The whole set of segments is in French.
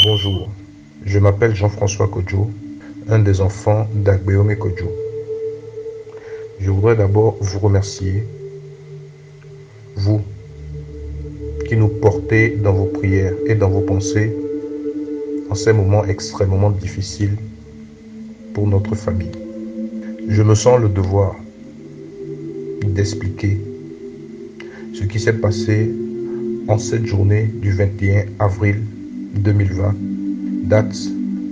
Bonjour, je m'appelle Jean-François Kodjo, un des enfants d'Agbeome Kodjo. Je voudrais d'abord vous remercier, vous qui nous portez dans vos prières et dans vos pensées en ces moments extrêmement difficiles pour notre famille. Je me sens le devoir d'expliquer ce qui s'est passé en cette journée du 21 avril 2020, date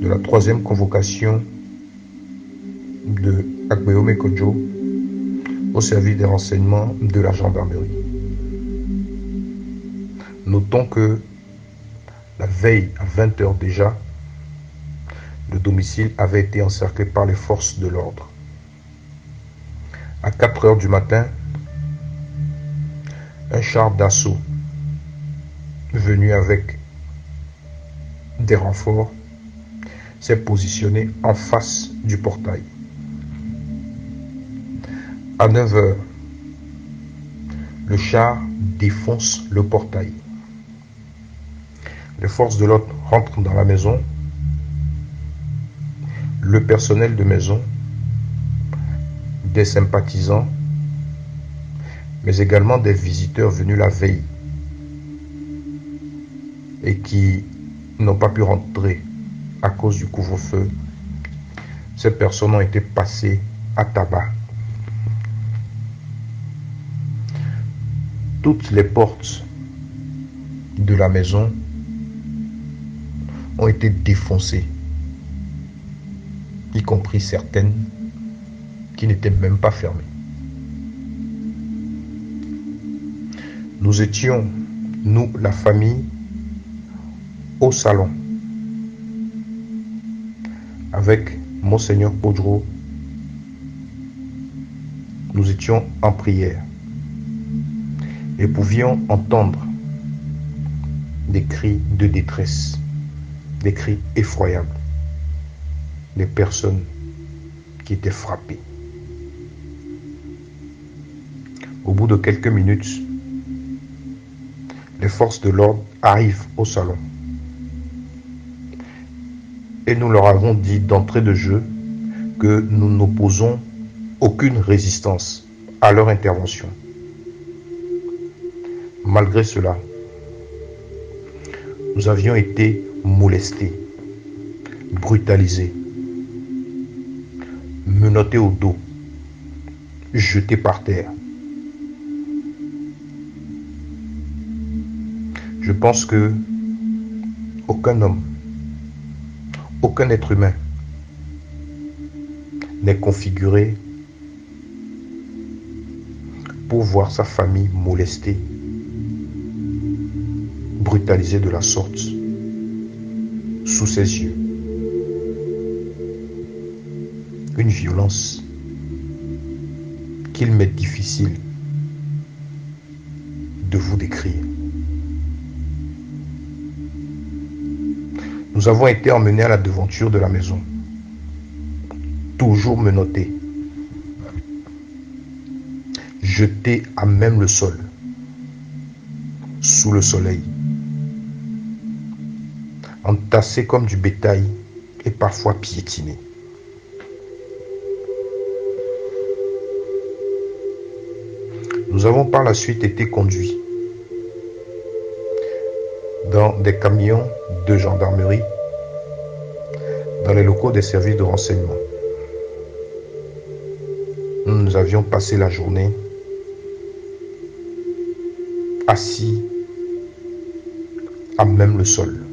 de la 3e convocation de Agbeome Kodjo au service des renseignements de la gendarmerie. Notons que la veille à 20 h déjà, le domicile avait été encerclé par les forces de l'ordre. À 4 h du matin, un char d'assaut venu avec des renforts s'est positionné en face du portail. À 9 h, le char défonce le portail. Les forces de l'ordre rentrent dans la maison. Le personnel de maison, des sympathisants, mais également des visiteurs venus la veille et qui n'ont pas pu rentrer à cause du couvre-feu. Ces personnes ont été passées à tabac. Toutes les portes de la maison ont été défoncées, y compris certaines qui n'étaient même pas fermées. Nous étions, nous, la famille, au salon avec Monseigneur Podro. Nous étions en prière et pouvions entendre des cris de détresse, des cris effroyables, des personnes qui étaient frappées. Au bout de quelques minutes, les forces de l'ordre arrivent au salon. Et nous leur avons dit d'entrée de jeu que nous n'opposons aucune résistance à leur intervention. Malgré cela, nous avions été molestés, brutalisés, menottés au dos, jetés par terre. Je pense que aucun homme, aucun être humain n'est configuré pour voir sa famille molestée, brutalisée de la sorte, sous ses yeux. Une violence qu'il m'est difficile de vous décrire. Nous avons été emmenés à la devanture de la maison, toujours menottés, jetés à même le sol, sous le soleil, entassés comme du bétail et parfois piétinés. Nous avons par la suite été conduits dans des camions de gendarmerie, dans les locaux des services de renseignement. Nous avions passé la journée assis à même le sol.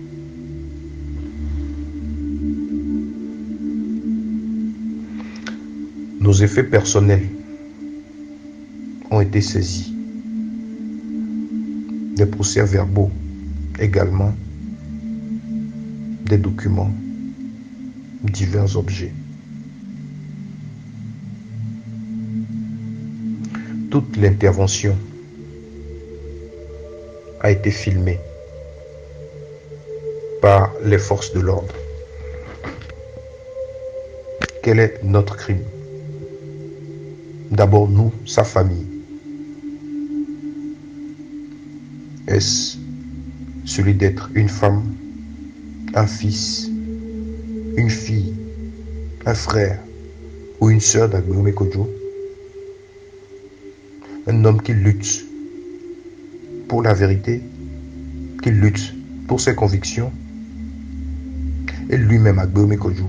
Nos effets personnels ont été saisis. Des procès-verbaux également, des documents, divers objets. Toute l'intervention a été filmée par les forces de l'ordre. Quel est notre crime? D'abord nous, sa famille. Est-ce celui d'être une femme, un fils, une fille, un frère ou une sœur d'Agbeome Kodjo? Un homme qui lutte pour la vérité, qui lutte pour ses convictions, et lui-même Agbeome Kodjo.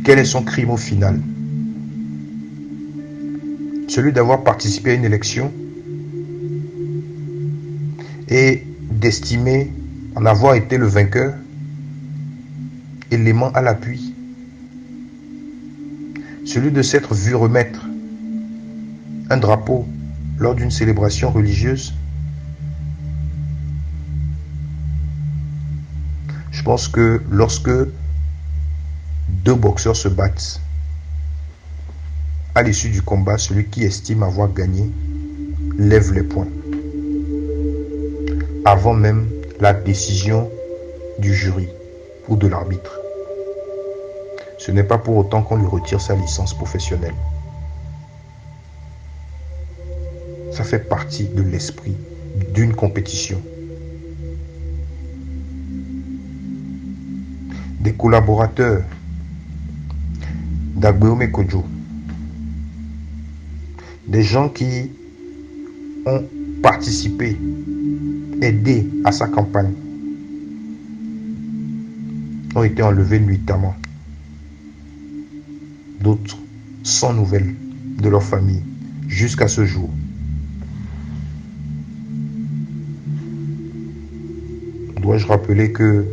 Quel est son crime au final? Celui d'avoir participé à une élection et d'estimer en avoir été le vainqueur, élément à l'appui. Celui de s'être vu remettre un drapeau lors d'une célébration religieuse. Je pense que lorsque deux boxeurs se battent, à l'issue du combat, celui qui estime avoir gagné lève les poings, avant même la décision du jury ou de l'arbitre. Ce n'est pas pour autant qu'on lui retire sa licence professionnelle. Ça fait partie de l'esprit d'une compétition. Des collaborateurs d'Agbeome Kodjo, des gens qui ont participé, aidé à sa campagne, ont été enlevés nuitamment. D'autres sans nouvelles de leur famille jusqu'à ce jour. Dois-je rappeler que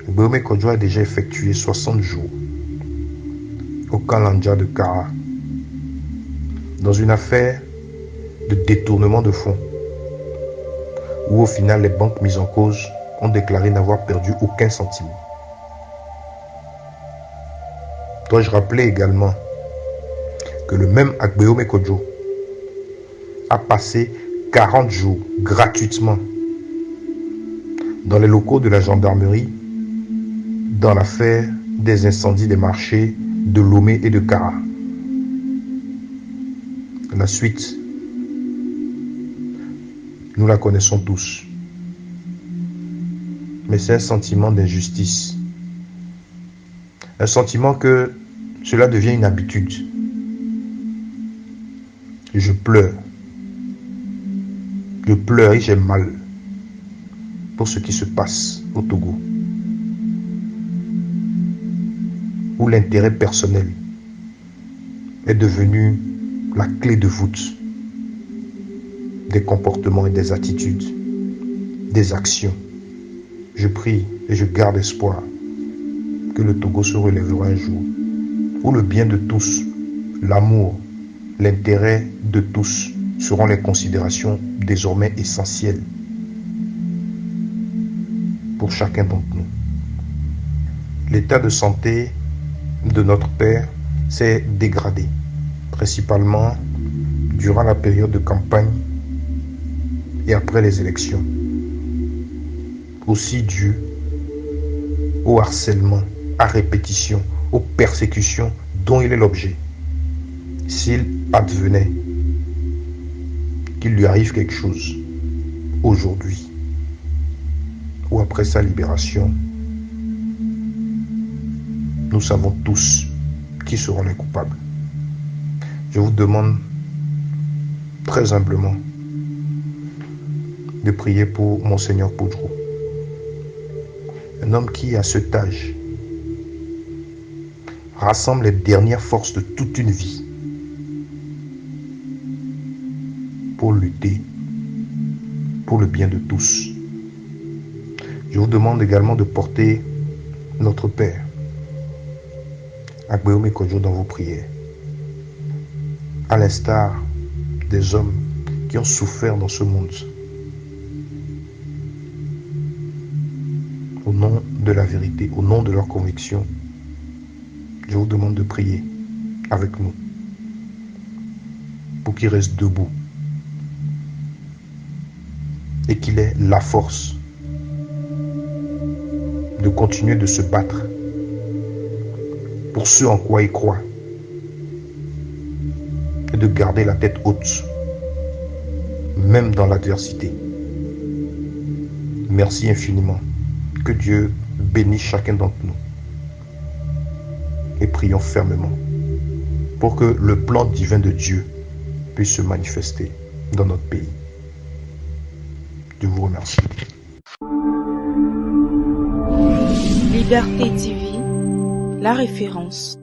Agbeome Kodjo a déjà effectué 60 jours au Kalanja de Kara dans une affaire de détournement de fonds où au final les banques mises en cause ont déclaré n'avoir perdu aucun centime. Dois-je rappeler également que le même Agbeome Kodjo a passé 40 jours gratuitement dans les locaux de la gendarmerie dans l'affaire des incendies des marchés de Lomé et de Kara. La suite, nous la connaissons tous. Mais c'est un sentiment d'injustice. Un sentiment que cela devient une habitude. Je pleure. Je pleure et j'ai mal pour ce qui se passe au Togo, où l'intérêt personnel est devenu la clé de voûte des comportements et des attitudes, des actions. Je prie et je garde espoir que le Togo se relèvera un jour, où le bien de tous, l'amour, l'intérêt de tous seront les considérations désormais essentielles pour chacun d'entre nous. L'état de santé de notre père s'est dégradé, principalement durant la période de campagne et après les élections, aussi dû au harcèlement à répétition, aux persécutions dont il est l'objet. S'il advenait qu'il lui arrive quelque chose aujourd'hui ou après sa libération, nous savons tous qui seront les coupables. Je vous demande très humblement de prier pour Monseigneur Poudrou, un homme qui, à cet âge, rassemble les dernières forces de toute une vie pour lutter pour le bien de tous. Je vous demande également de porter notre Père, Agbeome Kodjo, dans vos prières, à l'instar des hommes qui ont souffert dans ce monde. Au nom de la vérité, au nom de leurs convictions, je vous demande de prier avec nous pour qu'il reste debout et qu'il ait la force de continuer de se battre pour ce en quoi ils croient et de garder la tête haute, même dans l'adversité. Merci infiniment. Que Dieu bénisse chacun d'entre nous. Et prions fermement pour que le plan divin de Dieu puisse se manifester dans notre pays. Je vous remercie. Liberté TV, la référence.